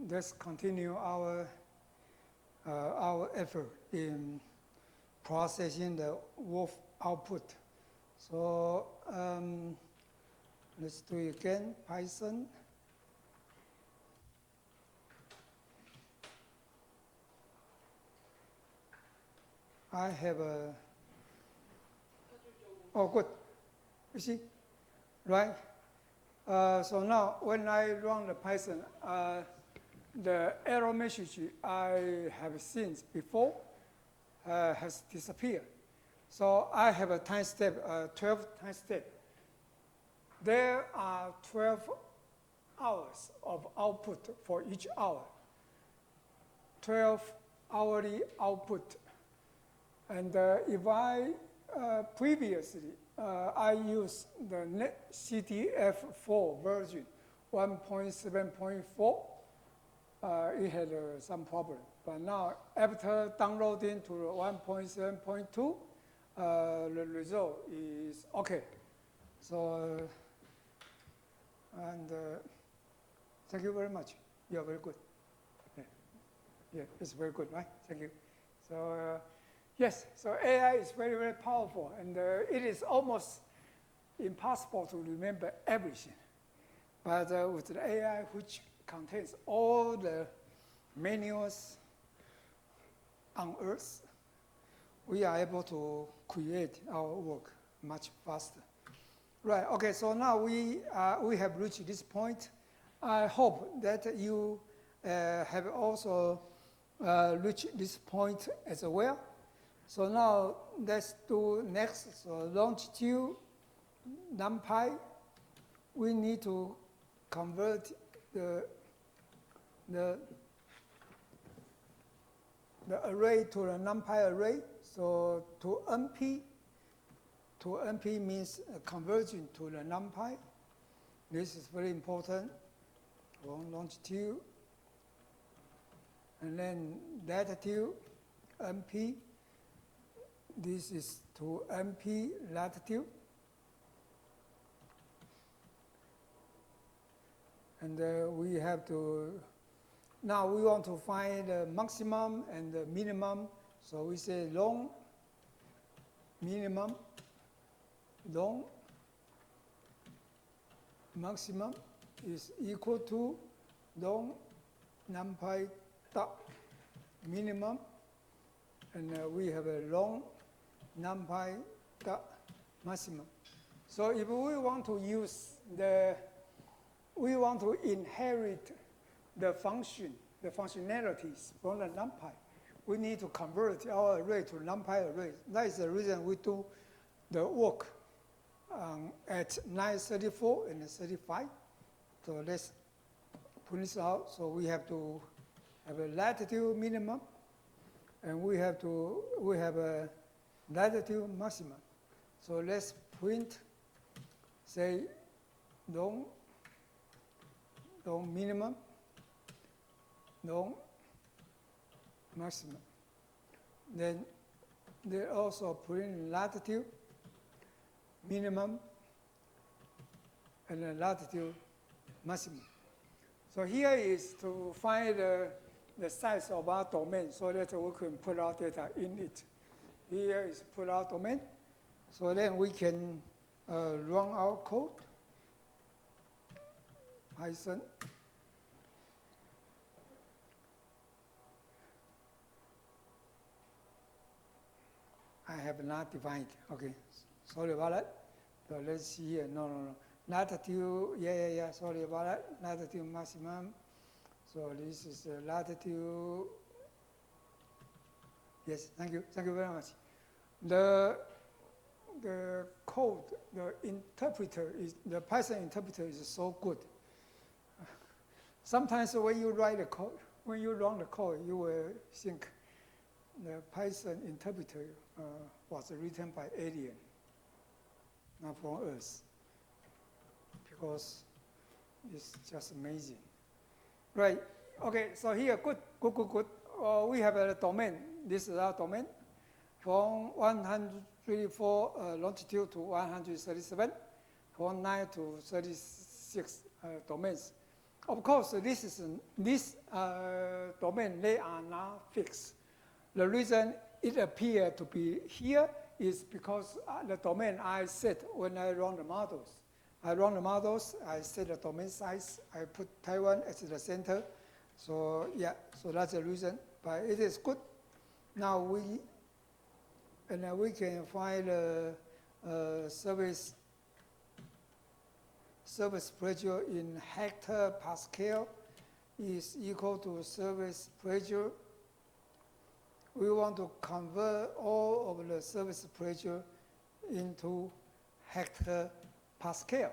let's continue our effort in processing the wolf output. So let's do it again, Python. I have a, oh good, you see, right? So now when I run the Python, the error message I have seen before has disappeared. So I have a time step, 12 time step. There are 12 hours of output for each hour. 12 hourly output. And if I previously I used the CTF4 version 1.7.4, it had some problem. But now, after downloading to 1.7.2, the result is okay. So, and thank you very much. You are very good. Yeah, it's very good, right? Thank you. So, yes, so AI is very, very powerful, and it is almost impossible to remember everything. But with the AI, which contains all the manuals on Earth, we are able to create our work much faster. Right, okay, so now we have reached this point. I hope that you have also reached this point as well. So now let's do next. So longitude, NumPy, we need to convert the array to the NumPy array. So to NP means a conversion to the NumPy. This is very important. Longitude, and then latitude, NP. This is to NP latitude. And we have to, now we want to find the maximum and the minimum. So we say long minimum, long maximum is equal to long NumPy dot minimum. And we have a long NumPy dot maximum. So if we want to use we want to inherit the functionalities from the NumPy, we need to convert our array to NumPy array. That is the reason we do the work at 934 and 35. So let's print this out. So we have to have a latitude minimum, and we have a latitude maximum. So let's print, say, long minimum, long maximum. Then they also print latitude minimum and latitude maximum. So here is to find the size of our domain so that we can put our data in it. Here is put our domain. So then we can run our code. Python. I have not defined. Okay, sorry about that. So let's see here. No. Latitude, yeah. Sorry about that. Latitude maximum. So this is latitude. Yes, thank you very much. The code, the Python interpreter is so good. Sometimes when you write the code, when you run the code, you will think the Python interpreter was written by alien, not from Earth, because it's just amazing. Right, okay, so here, good. We have a domain. This is our domain from 134 longitude to 137, from 9 to 36 domains. Of course, this domain, they are not fixed. The reason it appears to be here is because the domain I set when I run the models. I run the models, I set the domain size, I put Taiwan as the center. So yeah, so that's the reason. But it is good. Now we can find service pressure in hectopascal is equal to service pressure. We want to convert all of the service pressure into hectopascal.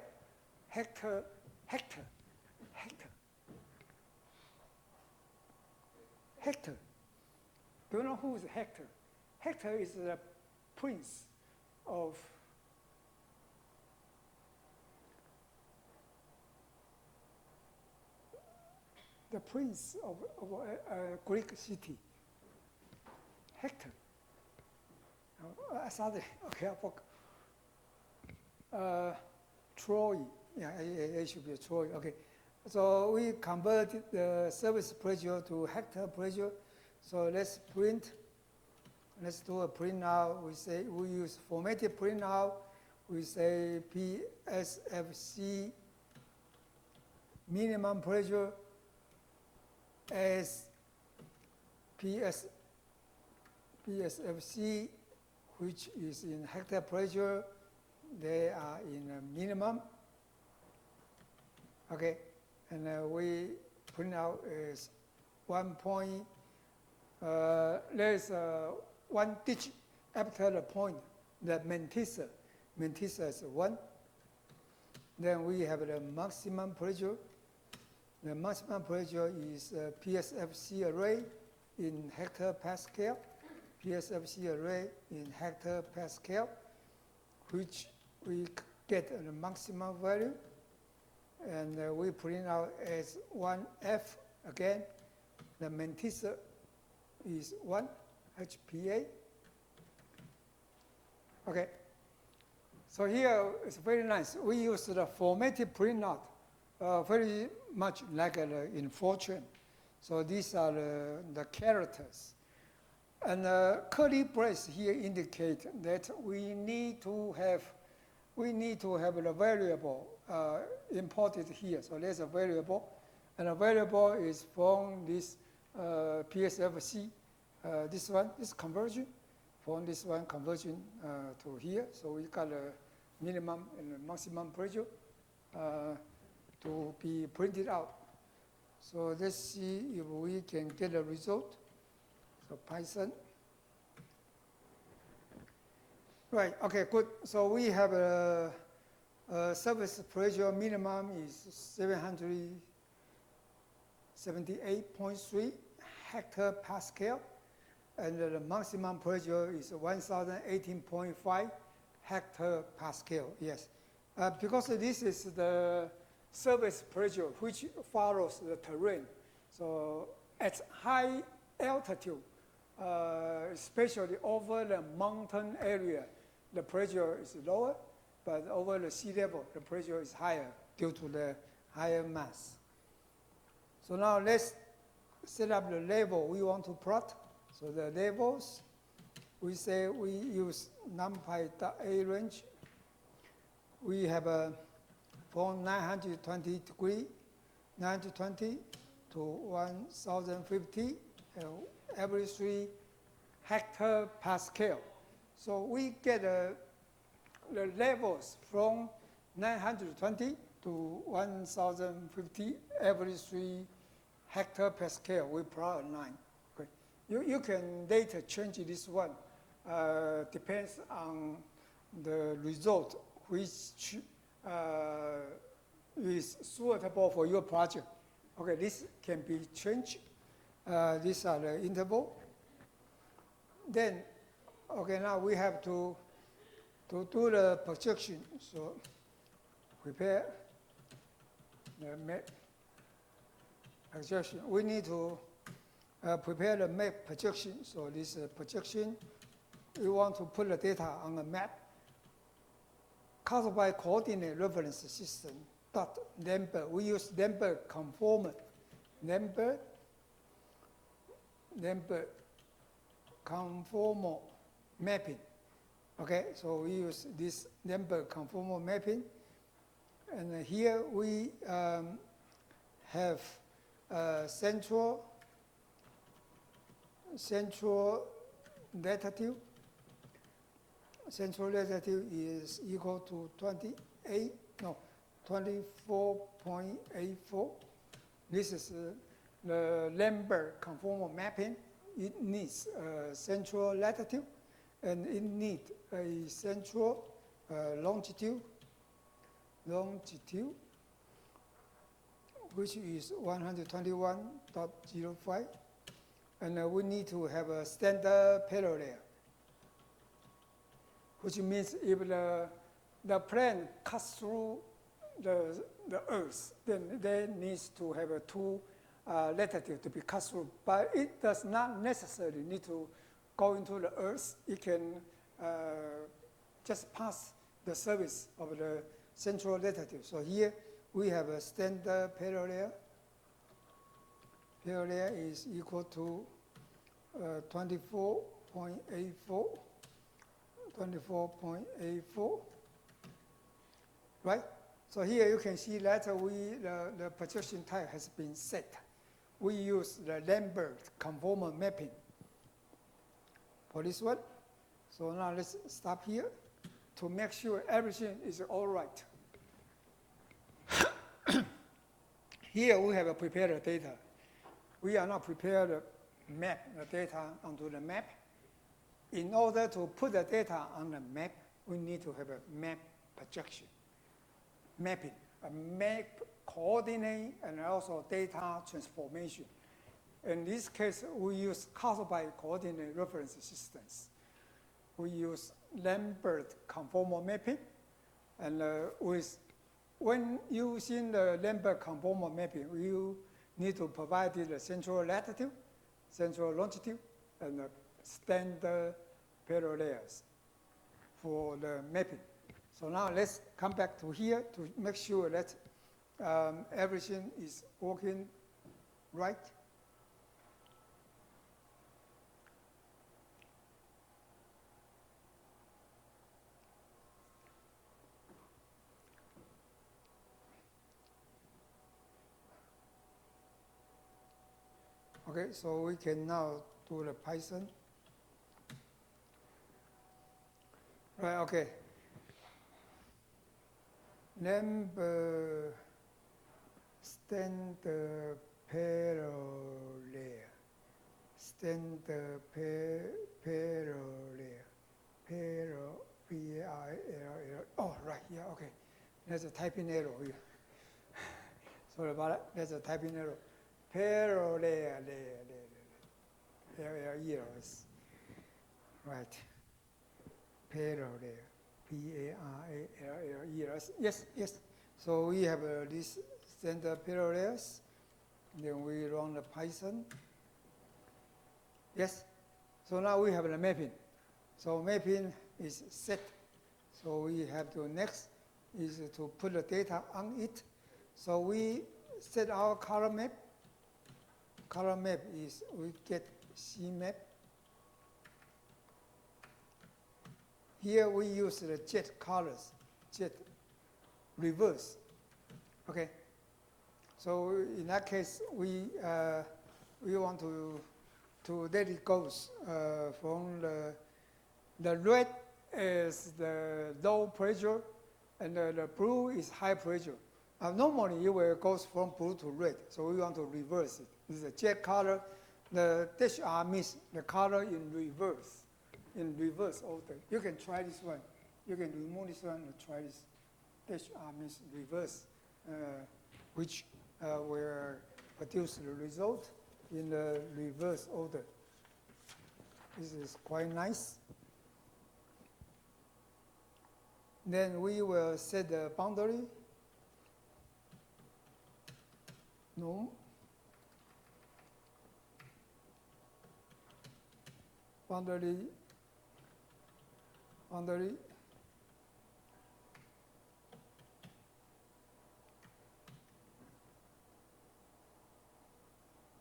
Hector. Do you know who is Hector? Hector is the prince of a Greek city. Hector. Sorry, okay, I forgot. Troy. Yeah, it should be Troy. Okay. So we converted the service pressure to hector pressure. So let's print. Let's do a print now. We use formatted print now. We say PSFC minimum pressure as PSFC, which is in hector pressure. They are in a minimum. Okay, and we print out as 1 point. There's one digit after the point, the mantissa. Mantissa is 1. Then we have the maximum pressure. The maximum pressure is PSFC array in hectopascal. PSFC array in hectopascal, which we get the maximum value. And we print out as 1F again. The mantissa is 1 HPA. Okay. So here it's very nice. We use the formatted printout, very much like in Fortran. So these are the characters. And curly brace here indicate that we need to have the variable imported here. So there's a variable, and a variable is from this PSFC, this conversion, from this one conversion to here. So we got a minimum and a maximum pressure to be printed out. So let's see if we can get a result. So Python. Right, okay, good. So we have a surface pressure minimum is 778.3 hectopascal, and the maximum pressure is 1018.5 hectopascal, yes. Because this is the surface pressure which follows the terrain. So at high altitude, especially over the mountain area, the pressure is lower, but over the sea level, the pressure is higher due to the higher mass. So now let's set up the level we want to plot. So the levels, we say we use numpy.a range. We have from 920 degree, 920 to 1050, every 3 hectopascal. So we get the levels from 920 to 1050 every 3 hectopascal. We plot a line. Okay. You can later change this one. Depends on the result which is suitable for your project. Okay, this can be changed. These are the interval. Then, okay, now we have to do the projection. So prepare the map projection. We need to prepare the map projection. So this projection, we want to put the data on a map caused by coordinate reference system. dot Lambert. We use Lambert conformal. Lambert conformal mapping. Okay, so we use this Lambert conformal mapping. And here we have central latitude. Central latitude is equal to 24.84. This is the Lambert conformal mapping. It needs central latitude, and it needs a central longitude, which is 121.05. And we need to have a standard parallel, which means if the plane cuts through the Earth, then there needs to have a two latitude to be cut through. But it does not necessarily need to go into the Earth. It can just pass the surface of the central latitude. So here we have a standard parallel. Parallel is equal to 24.84. 24.84, right? So here you can see that the projection type has been set. We use the Lambert conformal mapping for this one. So now let's stop here to make sure everything is all right. Here we have prepared data. We are not prepared to map the data onto the map. In order to put the data on the map, we need to have a map projection, mapping, a map coordinate, and also data transformation. In this case, we use classified coordinate reference systems. We use Lambert conformal mapping, and when using the Lambert conformal mapping, you need to provide the central latitude, central longitude, and standard parallels for the mapping. So now let's come back to here to make sure that everything is working right. Okay, so we can now do the Python. Right, okay. Number standard parallel. Standard parallel. P-A-R-L-L. Oh, right, yeah, okay. There's a typing error here. Sorry about that. There's a typing error. Parallel. Yes. Right. Parallel. P-A-R-A-L-L-E-S. Yes. So we have these standard parallels. Then we run the Python. Yes. So now we have the mapping. So mapping is set. So we have to next is to put the data on it. So we set our color map. Color map is we get CMap. Here we use the jet colors, jet reverse. Okay. So in that case, we want to let it goes from the red is the low pressure, and the blue is high pressure. Normally it will go from blue to red, so we want to reverse it. This is a jet color. The dash R means the color in reverse order. You can try this one. You can remove this one and try this. Dash R means reverse, which will produce the result in the reverse order. This is quite nice. Then we will set the boundary. No. Boundary.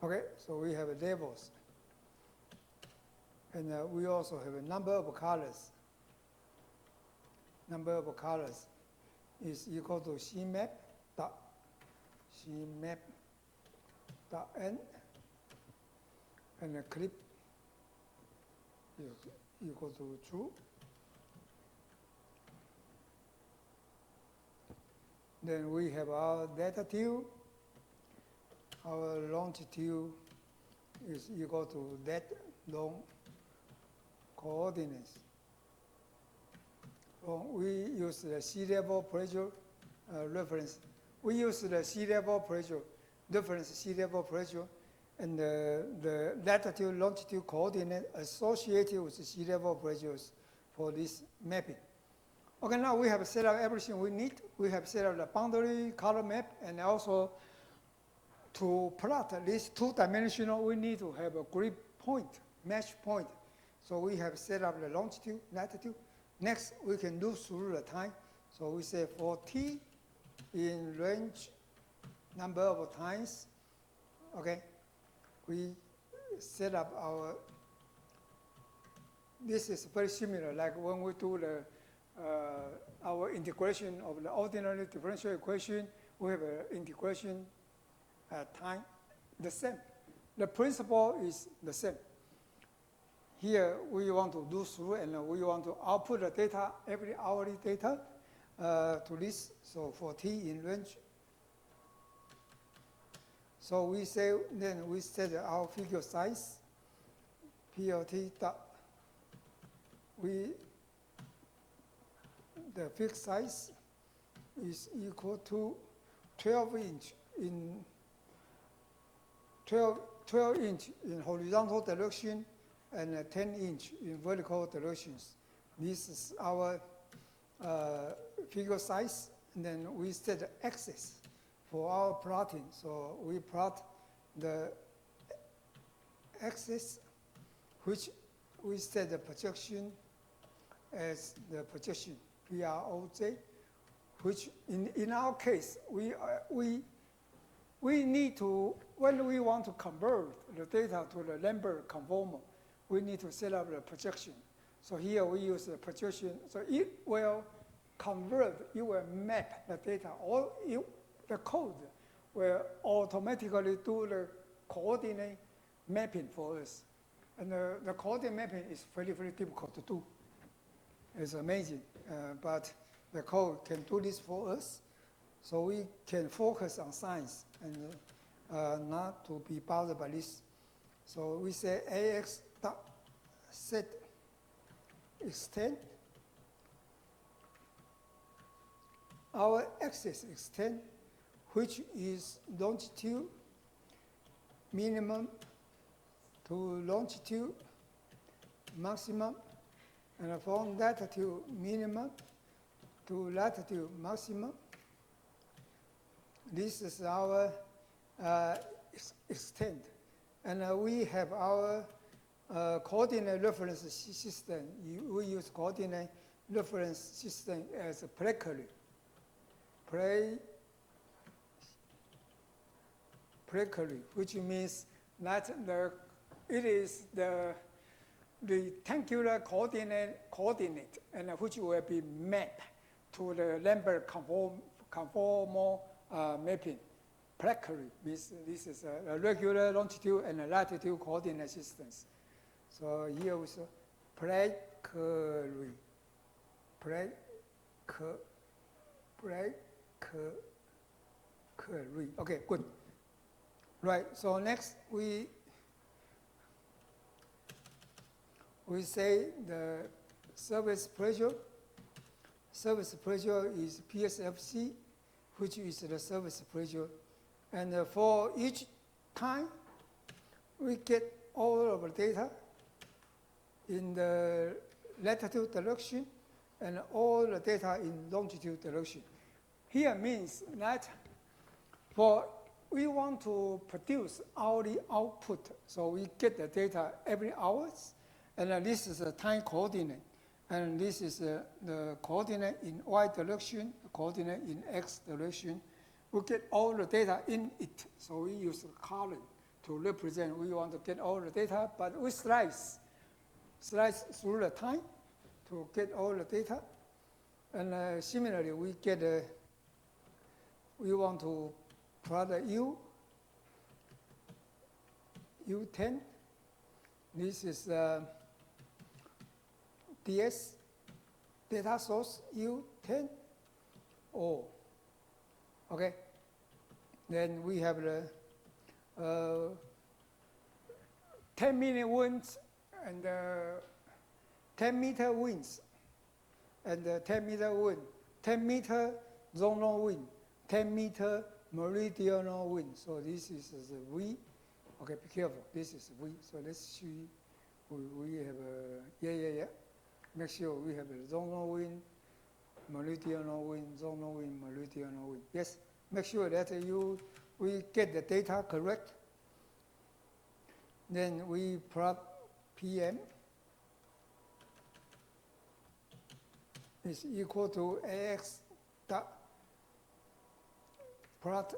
Okay, so we have levels. And we also have a number of colors. Number of colors is equal to CMAP dot n, and the clip is equal to true. Then we have our latitude. Our longitude is equal to that long coordinates. We use the sea level pressure reference. We use the sea level pressure, reference sea level pressure, and the latitude, longitude coordinate associated with the sea level pressures for this mapping. Okay, now we have set up everything we need. We have set up the boundary color map, and also to plot this two-dimensional, we need to have a grid point, match point. So we have set up the longitude, latitude. Next, we can look through the time. So we say for t in range number of times, okay, we set up our, this is very similar, like when we do the our integration of the ordinary differential equation, we have an integration time, the same. The principle is the same. Here we want to do through, and we want to output the data, every hourly data to this. So for t in range. So we say, then we set our figure size, PLT dot, the fixed size is equal to 12 inch in 12 inch in horizontal direction and 10 inch in vertical directions. This is our figure size, and then we set the axis for our plotting. So we plot the axis, which we set the projection as the projection PROJ, which in our case, we need to, when we want to convert the data to the Lambert conformal, we need to set up the projection. So here we use the projection. So it will convert, it will map the data, or the code will automatically do the coordinate mapping for us. And the coordinate mapping is very, very difficult to do. It's amazing, but the code can do this for us. So we can focus on science and not to be bothered by this. So we say AX dot set extend. Our axis extend, which is longitude minimum to longitude maximum, and from latitude minimum to latitude maximum. This is our extent. And we have our coordinate reference system. We use coordinate reference system as a precary, which means that it is the rectangular coordinate, and which will be mapped to the Lambert conformal mapping. Precary means this is a regular longitude and a latitude coordinate systems. So here we say precary. Okay, good. Right. So next we say the surface pressure. Surface pressure is PSFC, which is the surface pressure. And for each time, we get all of the data in the latitude direction and all the data in longitude direction. Here means that we want to produce hourly output, so we get the data every hours, and this is the time coordinate, and this is the coordinate in y direction, the coordinate in x direction. We get all the data in it, so we use the column to represent, we want to get all the data, but we slice through the time to get all the data. And similarly, we want to plot the U10. This is DS, data source U10. O. Okay. Then we have the 10-minute winds and 10-meter winds and 10-meter wind, 10-meter zonal wind, 10-meter meridional wind. So this is the V. Okay, be careful. This is V. So let's see. We have yeah. Make sure we have a zonal wind, meridional wind, zonal wind, meridional wind. Yes. Make sure that we get the data correct. Then we plot PM is equal to AX dot plot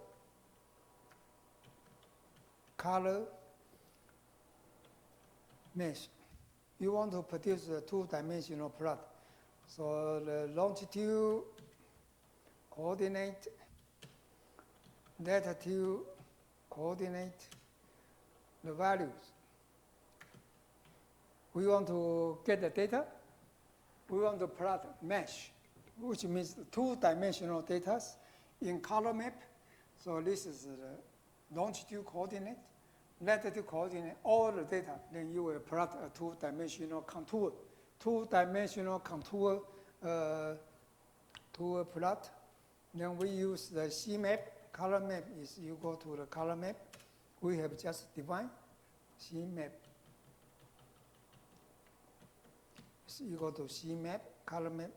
color mesh. You want to produce a two-dimensional plot. So the longitude coordinate, latitude coordinate, the values. We want to get the data. We want to plot mesh, which means two-dimensional data in color map. So this is the longitude coordinate, latitude coordinate, all the data. Then you will plot a two-dimensional contour. Two-dimensional contour to plot. Then we use the C map. Color map is equal to the color map. We have just defined C map is equal to C map, color map.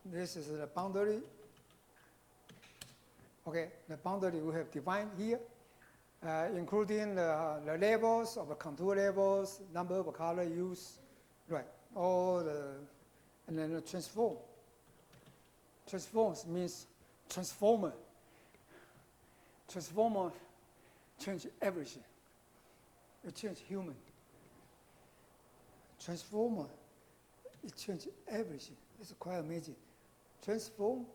This is the boundary. Okay, the boundary we have defined here, including the levels of the contour levels, number of color used, right? All the, and then the transform. Transforms means transformer. Transformer change everything. It change human. Transformer, it change everything. It's quite amazing. Transform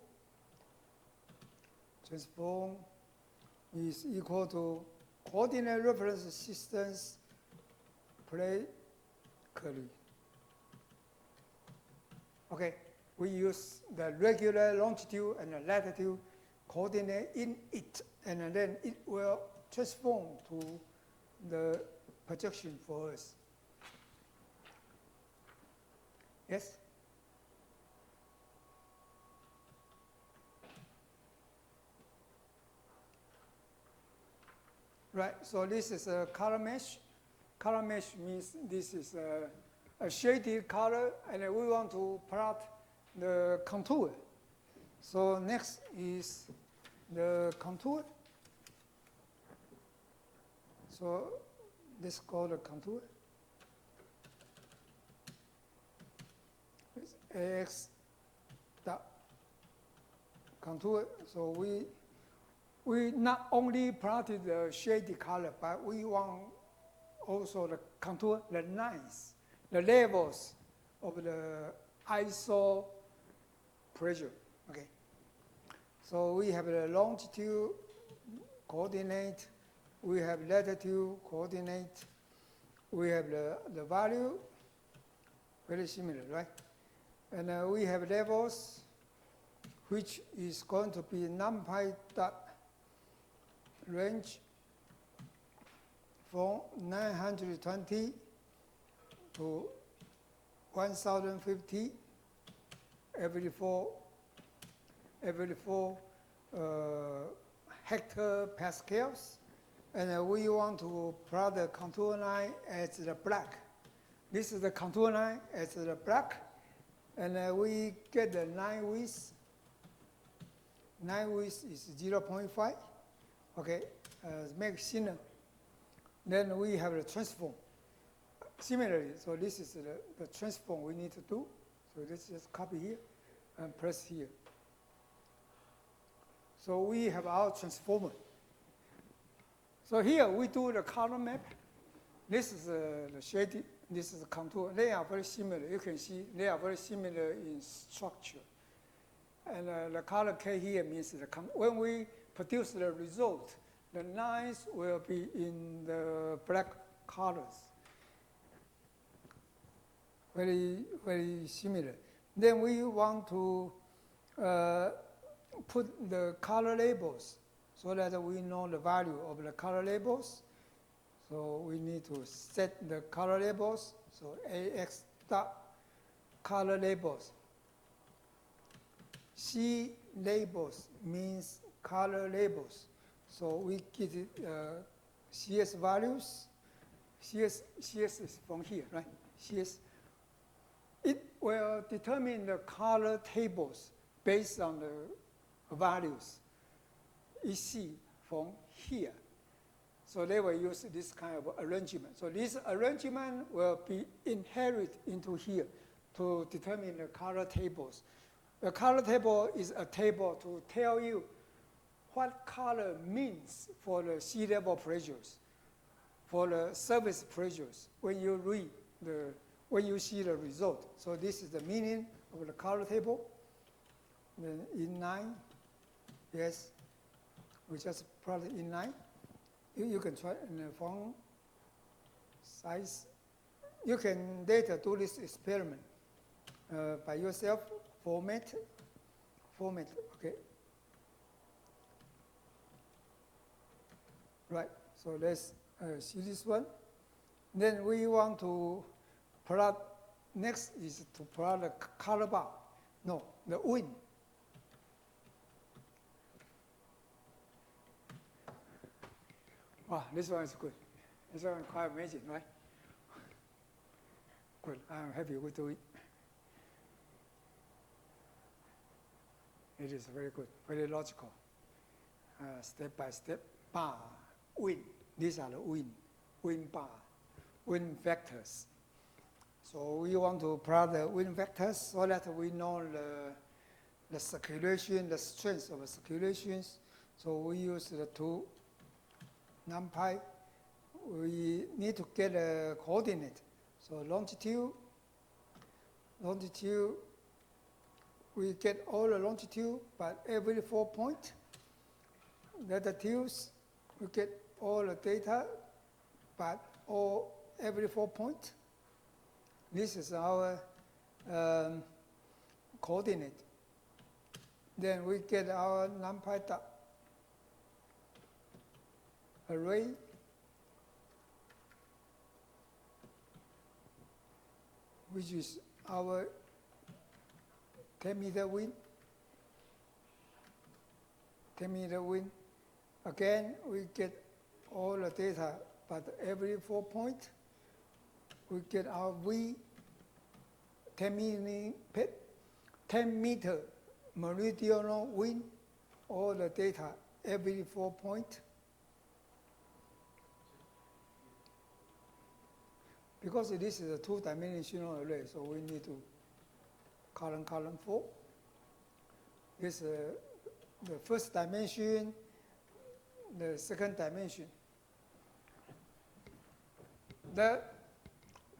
is equal to coordinate reference systems play curly. Okay, we use the regular longitude and the latitude coordinate in it, and then it will transform to the projection for us. Yes? Right, so this is a color mesh. Color mesh means this is a shaded color, and we want to plot the contour. So next is the contour. So let's call the contour. It's AX dot contour. So we not only plotted the shaded color, but we want also the contour, the lines, the levels of the ISO pressure. Okay. So we have the longitude coordinate, we have latitude coordinate, we have the value, very similar, right? And we have levels, which is going to be numpy dot range from 920 to 1050 every four hectopascals, and we want to plot the contour line as the black. This is the contour line as the black, and we get the line width. Line width is 0.5. Okay, make thinner. Then we have the transform. Similarly, so this is the transform we need to do. So let's just copy here and press here. So we have our transformer. So here we do the color map. This is the shading, this is the contour. They are very similar. You can see they are very similar in structure. And the color K here means when we produce the result, the lines will be in the black colors. Very, very similar. Then we want to put the color labels so that we know the value of the color labels. So we need to set the color labels. So AX dot color labels. C labels means color labels. So we get it, CS values. CS is from here, right? CS. It will determine the color tables based on the values you see from here. So they will use this kind of arrangement. So this arrangement will be inherited into here to determine the color tables. The color table is a table to tell you what color means for the sea level pressures, for the surface pressures when you read when you see the result. So this is the meaning of the color table. Then inline, yes, we just plot it inline. You can try in the font size. You can later do this experiment by yourself. Format, okay. Right, so let's see this one. Then we want to plot, next is to plot the color bar. No, the wind. Wow, this one is good. This one is quite amazing, right? Good, I'm happy we do it. It is very good, very logical. Step by step, bar, wind. These are the wind bar, wind vectors. So we want to plot the wind vectors so that we know the circulation, the strength of the circulations. So we use the two numpy. We need to get a coordinate. So longitude, we get all the longitude, but every 4 points. Latitudes, we get all the data, but every 4 points. This is our coordinate. Then we get our numpy dot array. Which is our 10-meter wind. 10-meter wind. Again, we get all the data, but every 4 points, we get our V 10-meter meridional wind, all the data every 4 points. Because this is a two-dimensional array, so we need to column 4. This is the first dimension, the second dimension. The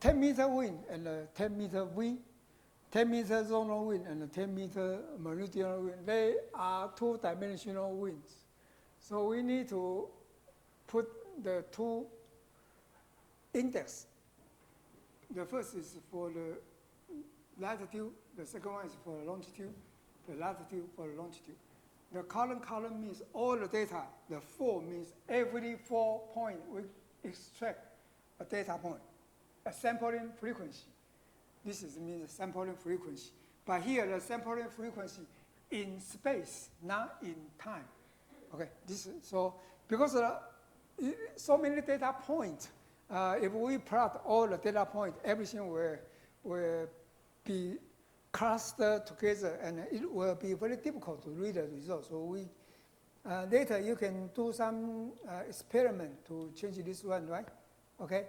10-meter wind and the 10-meter wind, 10-meter zonal wind and the 10-meter meridional wind, they are two-dimensional winds. So we need to put the two index. The first is for the latitude, the second one is for the longitude, the latitude for the longitude. The column means all the data. The 4 means every 4 points we extract a data point, a sampling frequency. This means a sampling frequency. But here the sampling frequency in space, not in time. Okay, so because so many data points, if we plot all the data points, everything will be clustered together, and it will be very difficult to read the results. So later you can do some experiment to change this one, right? Okay.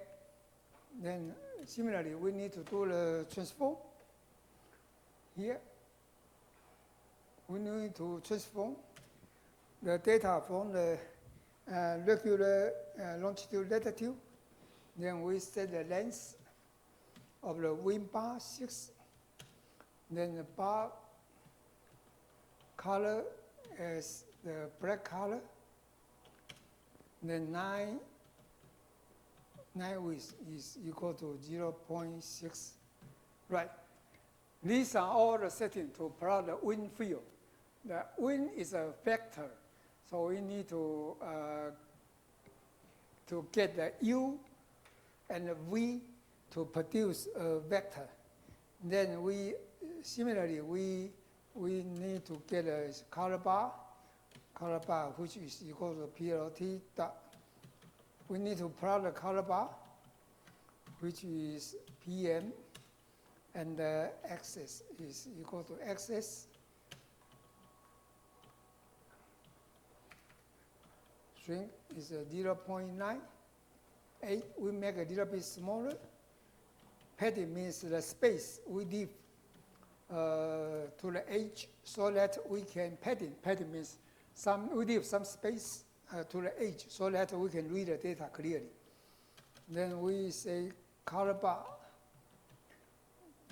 Then similarly, we need to do the transform. Here, we need to transform. the data from the regular longitude latitude. Then we set the length of the wind bar 6. Then the bar color is the black color. Then 9 width is equal to 0.6. Right. These are all the settings to plot the wind field. The wind is a vector, so we need to get the U and the V to produce a vector. Then similarly we need to get a color bar which is equal to PLT dot. We need to plot the color bar, which is PM, and the axis is equal to axis. Shrink is 0.98. We make a little bit smaller. Padding means the space we leave to the edge so that we can padding. Padding means we leave some space to the edge so that we can read the data clearly. Then we say color bar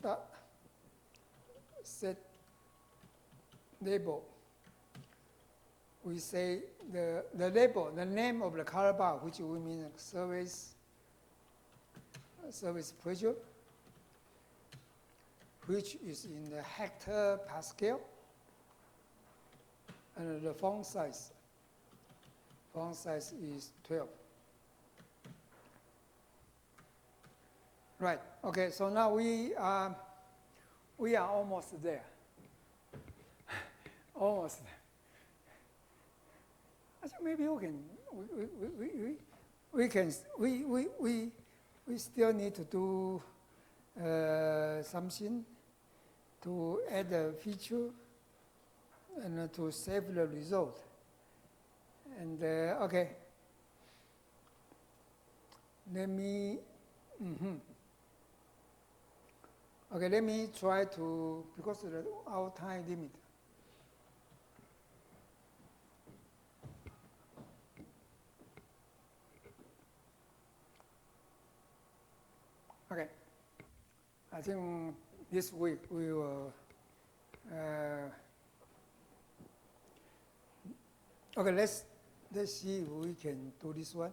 dot set label. We say the label, the name of the color bar, which we mean surface pressure, which is in the hectopascal, and the font size. Font size is 12. Right. Okay. So now we are almost there. Almost there. I think maybe we still need to do something to add a feature and to save the result. And okay, let me. Okay, let me try to, because of our time limit. Okay, I think this week we will. Okay, let's see if we can do this one.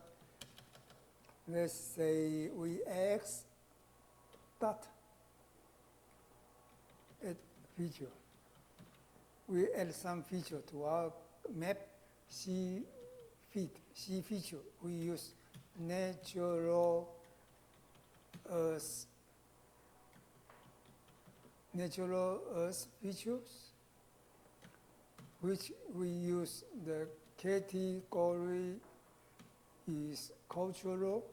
Let's say we X dot add feature. We add some feature to our map. C feature. We use natural Earth features, which we use the category is cultural,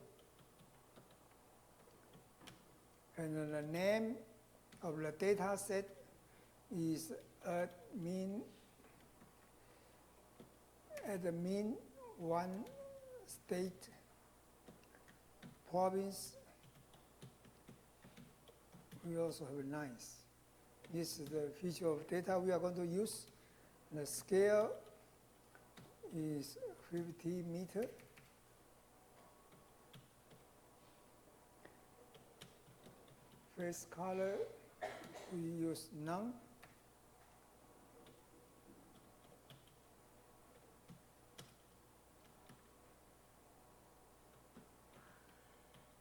and the name of the data set is admin one state province. We also have lines. This is the feature of data we are going to use. The scale is 50 meters. Face color, we use none.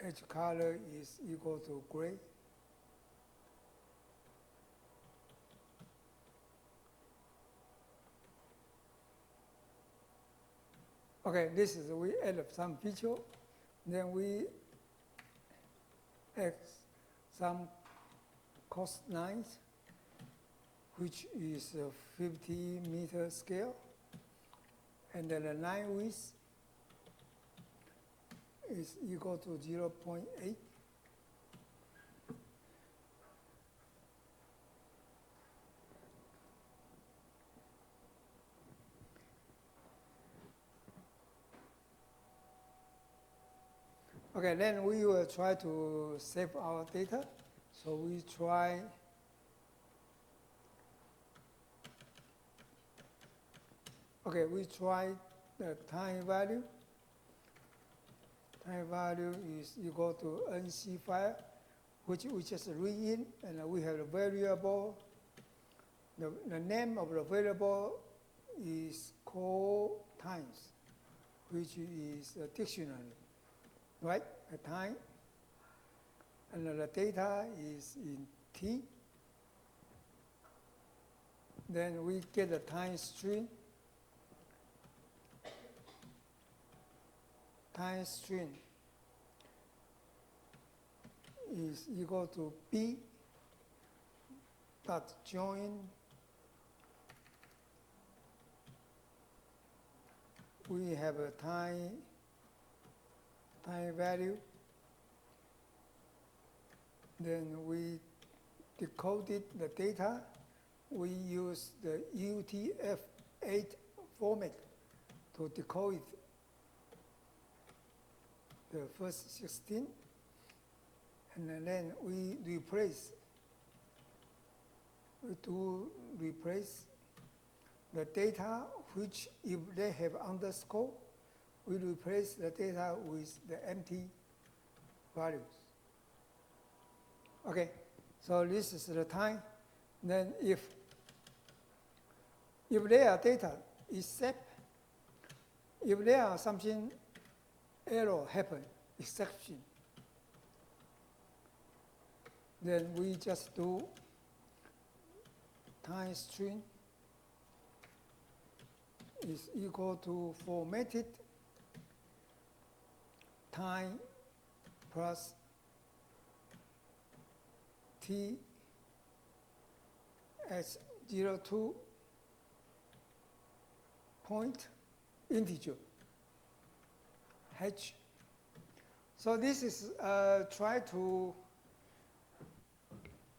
Edge color is equal to gray. Okay, this is we add some feature, then we add some cost lines, which is a 50 meter scale, and then the line width is equal to 0.8. Okay, then we will try to save our data. So we try Okay, we try the time value. Time value is equal to NC file, which we just read in, and we have a variable. The name of the variable is called times, which is a dictionary, right? A time. And the data is in T. Then we get a time string. Time string is equal to B dot join. We have a time value. Then we decoded the data. We use the UTF-8 format to decode the first 16, and then we replace the data, which if they have underscore, we replace the data with the empty values. Okay, so this is the time. Then if there are data, except if there are something error happen, exception, then we just do time string is equal to formatted time plus T as 02 point integer H. So this is try to,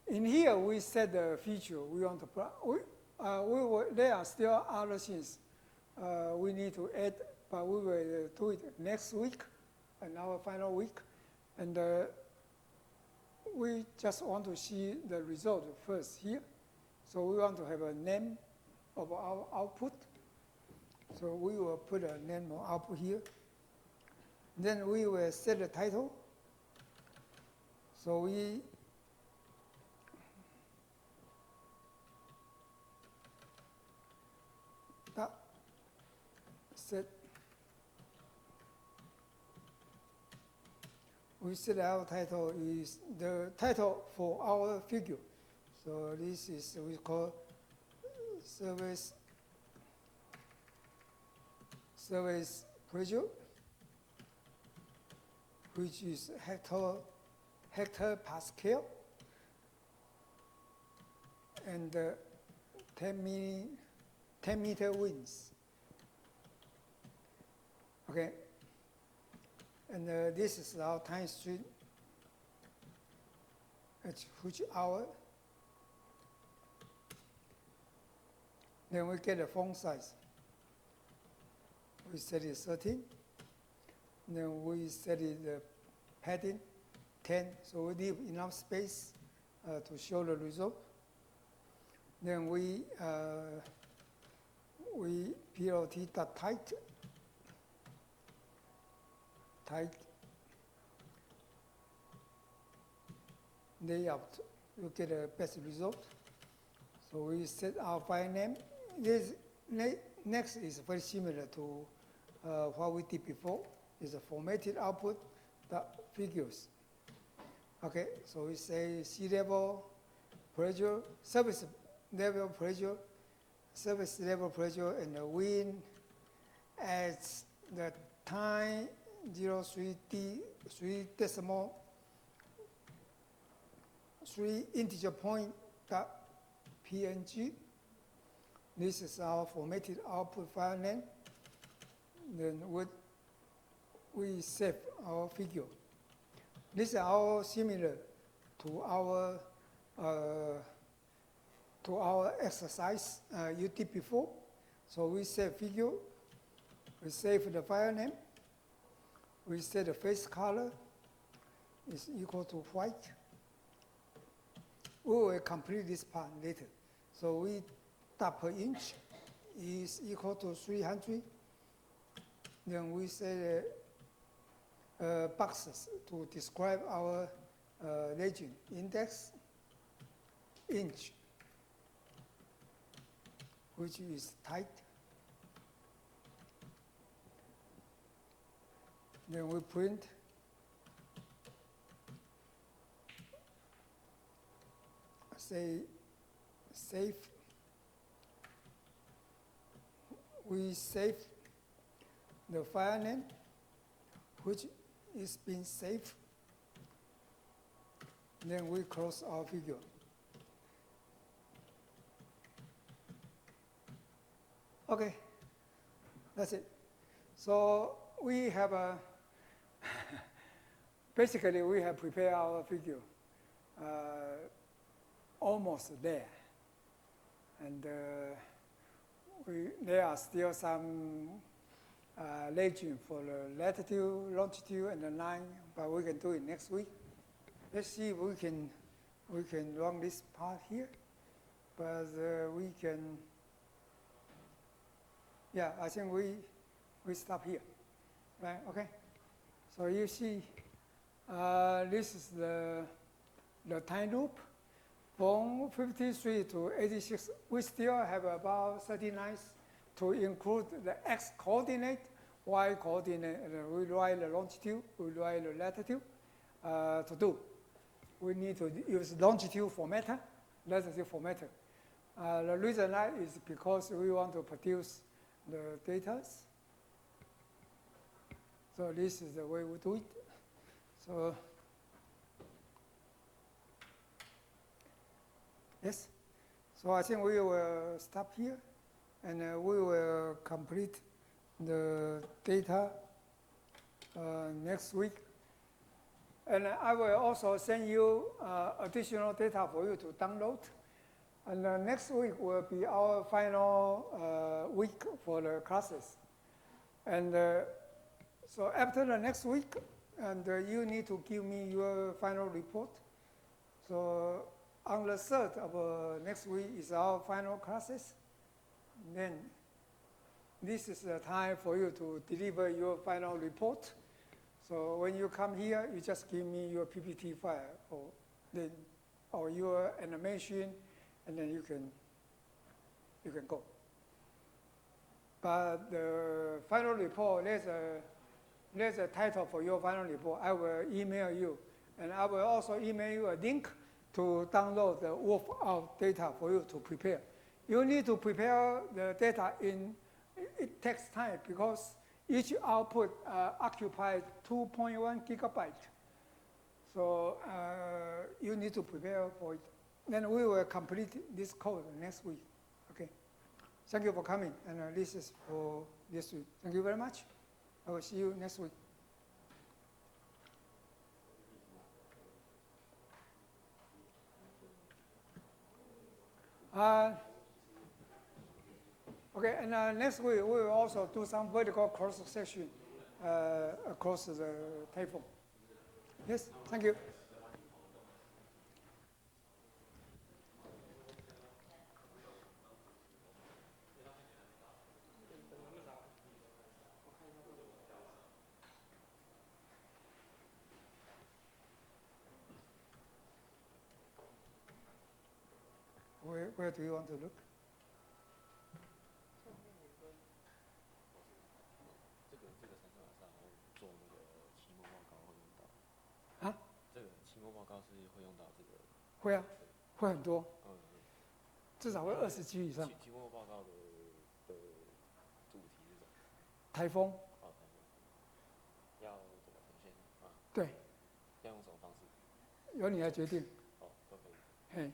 in here we set the feature we want to, there are still other things we need to add, but we will do it next week, in our final week. And we just want to see the result first here. So we want to have a name of our output. So we will put a name of output here. Then we will set the title. So we set our title is the title for our figure. So this is we call service pressure, which is hectopascal, and 10 meter winds. Okay, and this is our time string, at which hour. Then we get a font size. We set it 13. Then we set it the padding 10, so we leave enough space to show the result. Then we plot.type layout, you get a best result. So we set our file name. This next is very similar to what we did before. It's a formatted output figures. Okay, so we say sea level pressure, surface level pressure, and the wind as the time 3 decimal 3 integer point .png. This is our formatted output file name. Then we save our figure. This is all similar to our exercise you did before. So we save figure, we save the file name, we set the face color is equal to white. We will complete this part later. So we dot per inch is equal to 300. Then we say boxes to describe our region. Index, inch, which is tight. Then we print say save. We save the file name, which is being saved. Then we close our figure. Okay, that's it. So we have a basically we have prepared our figure almost there, and there are still some legend for the latitude, longitude, and the line, but we can do it next week. Let's see if we can run this part here, but we can. Yeah, I think we stop here, right? Okay. So you see, this is the time loop from 53 to 86. We still have about 39 to include the x coordinate, y coordinate, and we write the longitude, we write the latitude to do. We need to use longitude formatter, latitude formatter. The reason that is because we want to produce the data. So this is the way we do it. So yes. So I think we will stop here, and we will complete the data next week. And I will also send you additional data for you to download. And next week will be our final week for the classes. And so after the next week, and you need to give me your final report. So on the 3rd of next week is our final classes. Then this is the time for you to deliver your final report. So when you come here, you just give me your PPT file or your animation, and then you can go. But the final report, there's a title for your final report. I will email you, and I will also email you a link to download the workout data for you to prepare. You need to prepare the data it takes time because each output occupies 2.1 gigabytes. So you need to prepare for it. Then we will complete this code next week. Okay. Thank you for coming, and this is for this week. Thank you very much. I will see you next week. Okay, and next week we will also do some vertical cross section across the Typhoon. Yes, thank you. Where do you want to look?啊？这个期末报告是会用到这个？会啊，会很多。至少会20G以上。期末报告的主题是什么？台风。台风。要怎么呈现啊？对。要用什么方式？由你来决定。哦，都可以。嘿。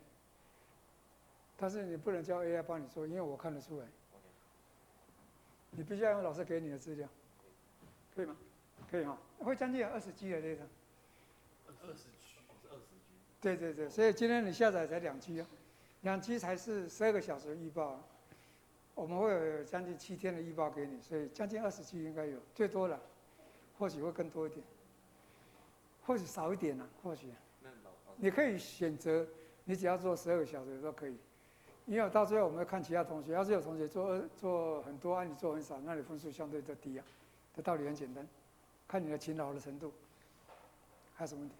但是你不能叫 AI 帮你做，因为我看得出来。你必须要用老师给你的资料，可以吗？可以哈，会将近有20G 的 data。20G 是20G。对对对，所以今天你下载才2G啊，2G 才是12个小时的预报，我们会有将近7天的预报给你，所以将近20G 应该有，最多了，或许会更多一点，或许少一点啦，或许。你可以选择，你只要做12个小时都可以。因为到最后我们看其他同学，要是有同学做很多，你做很少，那你分数相对就低啊。这道理很简单，看你的勤劳的程度。还有什么问题？